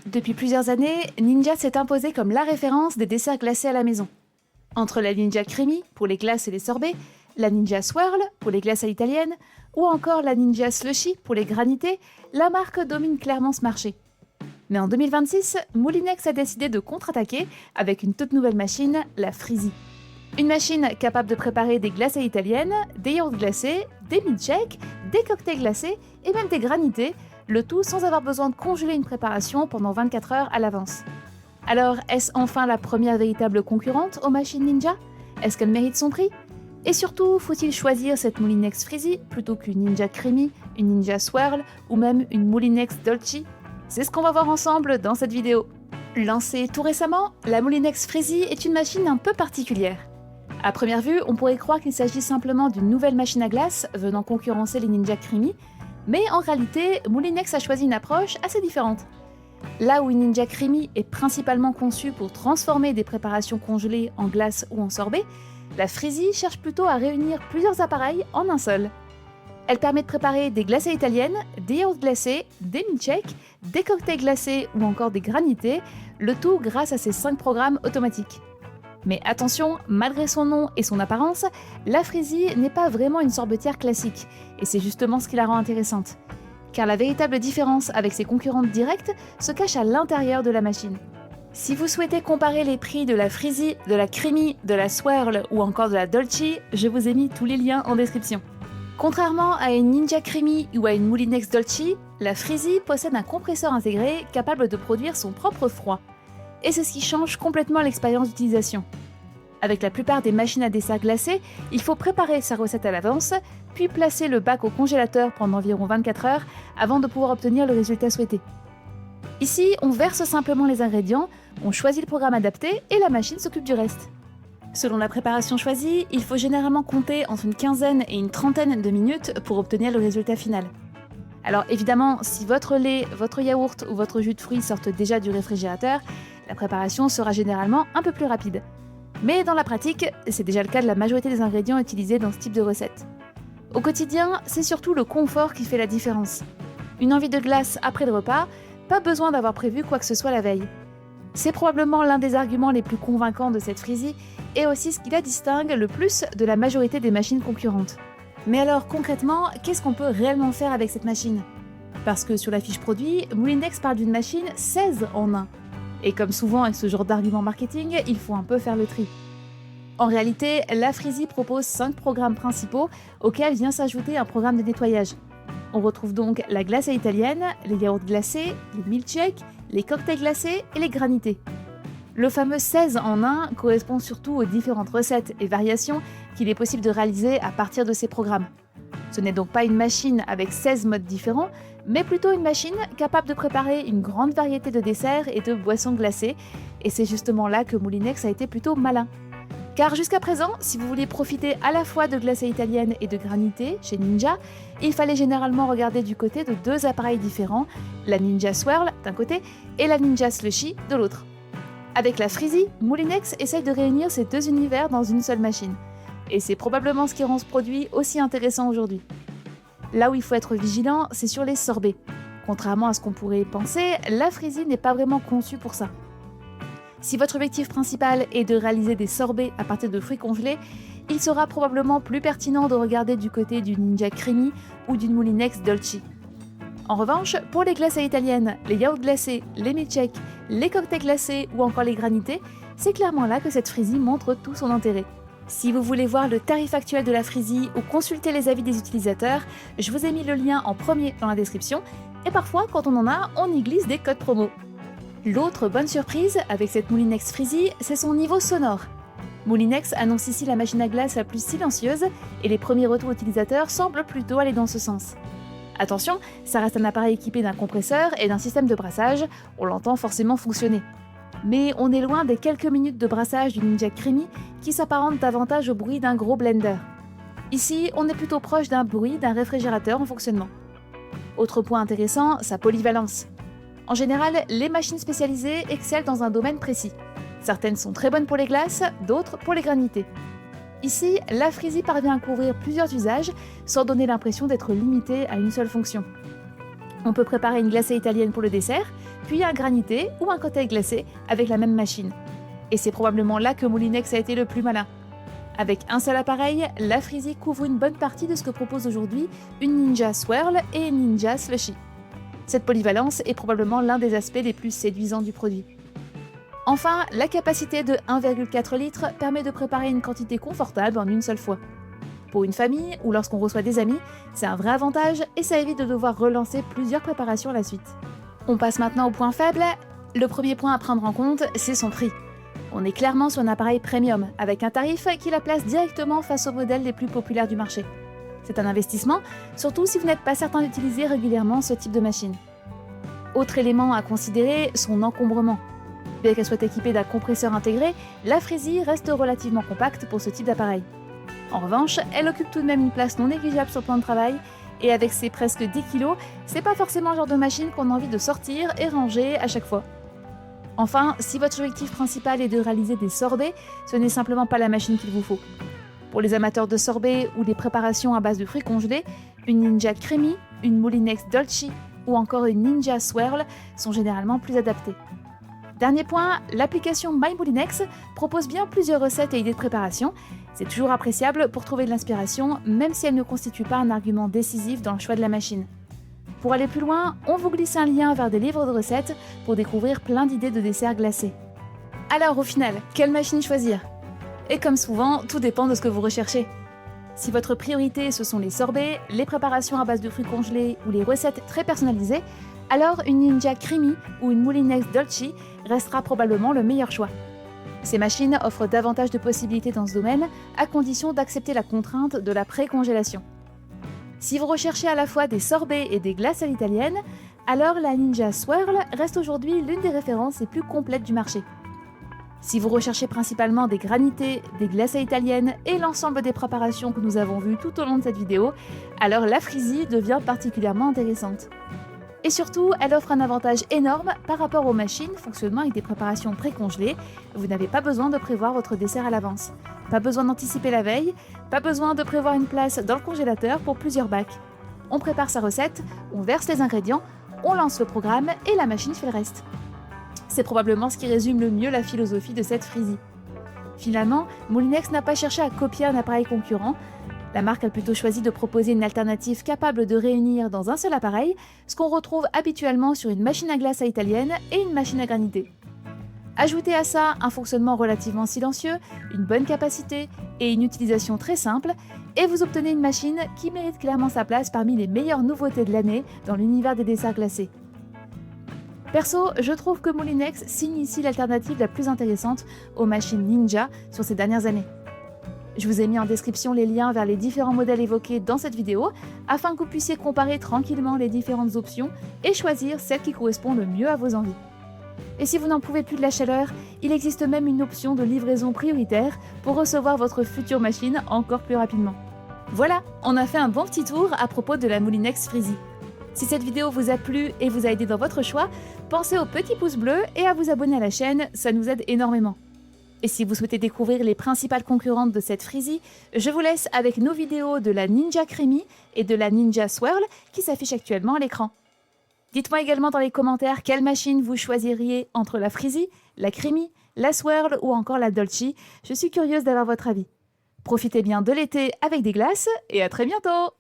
Depuis plusieurs années, Ninja s'est imposé comme la référence des desserts glacés à la maison. Entre la Ninja Creamy pour les glaces et les sorbets, la Ninja Swirl pour les glaces à l'italienne, ou encore la Ninja Slushy pour les granités, la marque domine clairement ce marché. Mais en 2026, Moulinex a décidé de contre-attaquer avec une toute nouvelle machine, la Freezy. Une machine capable de préparer des glaces à l'italienne, des yaourts glacés, des milkshakes, des cocktails glacés et même des granités, le tout sans avoir besoin de congeler une préparation pendant 24 heures à l'avance. Alors, est-ce enfin la première véritable concurrente aux machines Ninja ? Est-ce qu'elle mérite son prix ? Et surtout, faut-il choisir cette Moulinex Freezy plutôt qu'une Ninja Creamy, une Ninja Swirl ou même une Moulinex Dolce ? C'est ce qu'on va voir ensemble dans cette vidéo. Lancée tout récemment, la Moulinex Freezy est une machine un peu particulière. À première vue, on pourrait croire qu'il s'agit simplement d'une nouvelle machine à glace venant concurrencer les Ninja Creamy, mais en réalité, Moulinex a choisi une approche assez différente. Là où une Ninja Creamy est principalement conçue pour transformer des préparations congelées en glace ou en sorbet, la Freezy cherche plutôt à réunir plusieurs appareils en un seul. Elle permet de préparer des glaces à l'italienne, des yaourts glacés, des milkshakes, des cocktails glacés ou encore des granités, le tout grâce à ses 5 programmes automatiques. Mais attention, malgré son nom et son apparence, la Freezy n'est pas vraiment une sorbetière classique, et c'est justement ce qui la rend intéressante. Car la véritable différence avec ses concurrentes directes se cache à l'intérieur de la machine. Si vous souhaitez comparer les prix de la Freezy, de la Creamy, de la Swirl ou encore de la Dolce, je vous ai mis tous les liens en description. Contrairement à une Ninja Creamy ou à une Moulinex Dolce, la Freezy possède un compresseur intégré capable de produire son propre froid. Et c'est ce qui change complètement l'expérience d'utilisation. Avec la plupart des machines à dessert glacées, il faut préparer sa recette à l'avance, puis placer le bac au congélateur pendant environ 24 heures avant de pouvoir obtenir le résultat souhaité. Ici, on verse simplement les ingrédients, on choisit le programme adapté et la machine s'occupe du reste. Selon la préparation choisie, il faut généralement compter entre une quinzaine et une trentaine de minutes pour obtenir le résultat final. Alors évidemment, si votre lait, votre yaourt ou votre jus de fruits sortent déjà du réfrigérateur, la préparation sera généralement un peu plus rapide. Mais dans la pratique, c'est déjà le cas de la majorité des ingrédients utilisés dans ce type de recette. Au quotidien, c'est surtout le confort qui fait la différence. Une envie de glace après le repas, pas besoin d'avoir prévu quoi que ce soit la veille. C'est probablement l'un des arguments les plus convaincants de cette Freezy et aussi ce qui la distingue le plus de la majorité des machines concurrentes. Mais alors concrètement, qu'est-ce qu'on peut réellement faire avec cette machine ? Parce que sur la fiche produit, Moulinex parle d'une machine 16 en 1. Et comme souvent avec ce genre d'argument marketing, il faut un peu faire le tri. En réalité, la Freezy propose 5 programmes principaux auxquels vient s'ajouter un programme de nettoyage. On retrouve donc la glace à l'italienne, les yaourts glacés, les milkshakes, les cocktails glacés et les granités. Le fameux 16 en 1 correspond surtout aux différentes recettes et variations qu'il est possible de réaliser à partir de ces programmes. Ce n'est donc pas une machine avec 16 modes différents, mais plutôt une machine capable de préparer une grande variété de desserts et de boissons glacées, et c'est justement là que Moulinex a été plutôt malin. Car jusqu'à présent, si vous vouliez profiter à la fois de glacés italiennes et de granités chez Ninja, il fallait généralement regarder du côté de 2 appareils différents, la Ninja Swirl d'un côté et la Ninja Slushy de l'autre. Avec la Freezy, Moulinex essaye de réunir ces 2 univers dans une seule machine. Et c'est probablement ce qui rend ce produit aussi intéressant aujourd'hui. Là où il faut être vigilant, c'est sur les sorbets. Contrairement à ce qu'on pourrait penser, la Freezy n'est pas vraiment conçue pour ça. Si votre objectif principal est de réaliser des sorbets à partir de fruits congelés, il sera probablement plus pertinent de regarder du côté d'une Ninja Creamy ou d'une Moulinex Dolce. En revanche, pour les glaces à l'italienne, les yaourts glacés, les milkshakes, les cocktails glacés ou encore les granités, c'est clairement là que cette Freezy montre tout son intérêt. Si vous voulez voir le tarif actuel de la Freezy ou consulter les avis des utilisateurs, je vous ai mis le lien en premier dans la description, et parfois, quand on en a, on y glisse des codes promo. L'autre bonne surprise avec cette Moulinex Freezy, c'est son niveau sonore. Moulinex annonce ici la machine à glace la plus silencieuse, et les premiers retours utilisateurs semblent plutôt aller dans ce sens. Attention, ça reste un appareil équipé d'un compresseur et d'un système de brassage, on l'entend forcément fonctionner. Mais on est loin des quelques minutes de brassage du Ninja Creamy qui s'apparente davantage au bruit d'un gros blender. Ici, on est plutôt proche d'un bruit d'un réfrigérateur en fonctionnement. Autre point intéressant, sa polyvalence. En général, les machines spécialisées excellent dans un domaine précis. Certaines sont très bonnes pour les glaces, d'autres pour les granités. Ici, la Freezy parvient à couvrir plusieurs usages sans donner l'impression d'être limitée à une seule fonction. On peut préparer une glacée italienne pour le dessert, puis un granité ou un cocktail glacé avec la même machine. Et c'est probablement là que Moulinex a été le plus malin. Avec un seul appareil, la Freezy couvre une bonne partie de ce que propose aujourd'hui une Ninja Swirl et une Ninja Slushy. Cette polyvalence est probablement l'un des aspects les plus séduisants du produit. Enfin, la capacité de 1,4 litres permet de préparer une quantité confortable en une seule fois. Pour une famille ou lorsqu'on reçoit des amis, c'est un vrai avantage et ça évite de devoir relancer plusieurs préparations à la suite. On passe maintenant au point faible. Le premier point à prendre en compte, c'est son prix. On est clairement sur un appareil premium, avec un tarif qui la place directement face aux modèles les plus populaires du marché. C'est un investissement, surtout si vous n'êtes pas certain d'utiliser régulièrement ce type de machine. Autre élément à considérer, son encombrement. Bien qu'elle soit équipée d'un compresseur intégré, la Freezy reste relativement compacte pour ce type d'appareil. En revanche, elle occupe tout de même une place non négligeable sur le plan de travail, et avec ses presque 10 kg, c'est pas forcément le genre de machine qu'on a envie de sortir et ranger à chaque fois. Enfin, si votre objectif principal est de réaliser des sorbets, ce n'est simplement pas la machine qu'il vous faut. Pour les amateurs de sorbets ou des préparations à base de fruits congelés, une Ninja Creamy, une Moulinex Dolce ou encore une Ninja Swirl sont généralement plus adaptées. Dernier point, l'application My Moulinex propose bien plusieurs recettes et idées de préparation. C'est toujours appréciable pour trouver de l'inspiration, même si elle ne constitue pas un argument décisif dans le choix de la machine. Pour aller plus loin, on vous glisse un lien vers des livres de recettes pour découvrir plein d'idées de desserts glacés. Alors au final, quelle machine choisir? Et comme souvent, tout dépend de ce que vous recherchez. Si votre priorité ce sont les sorbets, les préparations à base de fruits congelés ou les recettes très personnalisées, alors une Ninja Creamy ou une Moulinex Dolce restera probablement le meilleur choix. Ces machines offrent davantage de possibilités dans ce domaine, à condition d'accepter la contrainte de la pré-congélation. Si vous recherchez à la fois des sorbets et des glaces à l'italienne, alors la Ninja Swirl reste aujourd'hui l'une des références les plus complètes du marché. Si vous recherchez principalement des granités, des glaces à l'italienne et l'ensemble des préparations que nous avons vues tout au long de cette vidéo, alors la Freezy devient particulièrement intéressante. Et surtout, elle offre un avantage énorme par rapport aux machines fonctionnant avec des préparations pré-congelées. Vous n'avez pas besoin de prévoir votre dessert à l'avance. Pas besoin d'anticiper la veille, pas besoin de prévoir une place dans le congélateur pour plusieurs bacs. On prépare sa recette, on verse les ingrédients, on lance le programme et la machine fait le reste. C'est probablement ce qui résume le mieux la philosophie de cette Freezy. Finalement, Moulinex n'a pas cherché à copier un appareil concurrent. La marque a plutôt choisi de proposer une alternative capable de réunir dans un seul appareil ce qu'on retrouve habituellement sur une machine à glace à italienne et une machine à granité. Ajoutez à ça un fonctionnement relativement silencieux, une bonne capacité et une utilisation très simple, et vous obtenez une machine qui mérite clairement sa place parmi les meilleures nouveautés de l'année dans l'univers des desserts glacés. Perso, je trouve que Moulinex signe ici l'alternative la plus intéressante aux machines Ninja sur ces dernières années. Je vous ai mis en description les liens vers les différents modèles évoqués dans cette vidéo afin que vous puissiez comparer tranquillement les différentes options et choisir celle qui correspond le mieux à vos envies. Et si vous n'en pouvez plus de la chaleur, il existe même une option de livraison prioritaire pour recevoir votre future machine encore plus rapidement. Voilà, on a fait un bon petit tour à propos de la Moulinex Freezy. Si cette vidéo vous a plu et vous a aidé dans votre choix, pensez au petit pouce bleu et à vous abonner à la chaîne, ça nous aide énormément. Et si vous souhaitez découvrir les principales concurrentes de cette Freezy, je vous laisse avec nos vidéos de la Ninja Creamy et de la Ninja Swirl qui s'affichent actuellement à l'écran. Dites-moi également dans les commentaires quelle machine vous choisiriez entre la Freezy, la Creamy, la Swirl ou encore la Dolce. Je suis curieuse d'avoir votre avis. Profitez bien de l'été avec des glaces et à très bientôt!